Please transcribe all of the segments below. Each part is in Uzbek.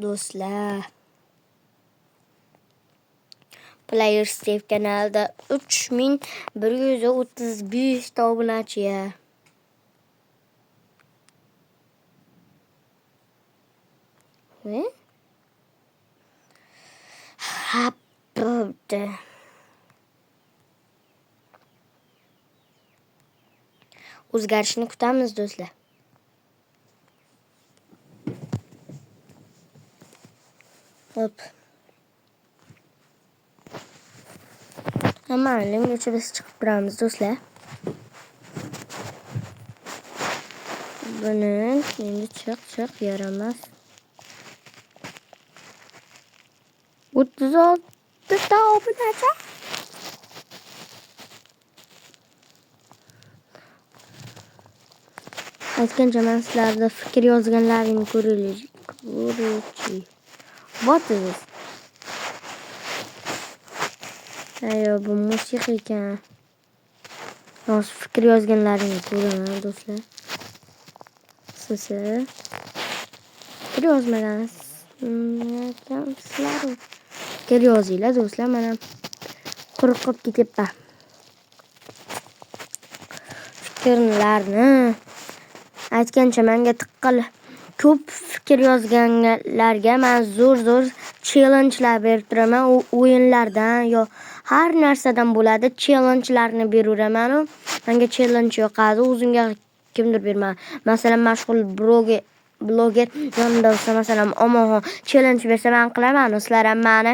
Do'stlar, Player Steve kanalida 3135 ta obunachi ya. Bo'pti. O'zgarishni kutamiz do'stlar. Hop. Mayli, biz chiqib turamiz do'stlar. Buni endi chiq yaramas. 36 ta obunachi. Aytgancha men sizlarda fikr yozganlaringni ko'ruvchi. What is this? Ayo, bu musiqa ekan. Hozir fikr yozganlaringni ko'raman do'stlar. Siz fikr yozmagansiz. Fikr yozinglar do'stlar, men ham qo'rqib ketyapman. Fikrlarni aytgancha menga tiqqil ko'p fikr yozganlarga men zo'r challenge'lar berib turaman. O'yinlardan yo har narsadan bo'ladi. Challenge'larni beraveraman. Menga challenge yoqadi. O'zimga kimdir berman. Masalan, mashhur bloger yonimda bo'lsa, masalan, omoho challenge bersa men qilaman. Sizlar ham meni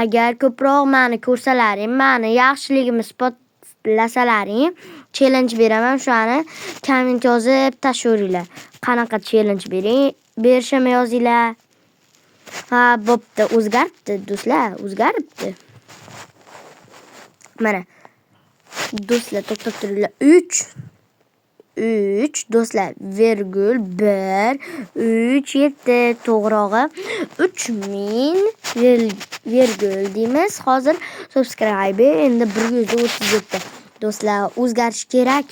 agar ko'proq meni ko'rsalaring, meni yaxshiligimni isbotlasalaring, challenge beraman. Shuni komment yozib tashlaringlar. Qanaqa challenge berishim yozinglar. Ha, bo'pti, o'zgaribdi do'stlar, o'zgaribdi. Mana do'stlar, to'xtab turinglar. 3 do'stlar, virgul 1 3 7 to'g'rog'i 3000 virgul deymiz. Hozir subscribe endi 137. Do'stlar, o'zgarish kerak.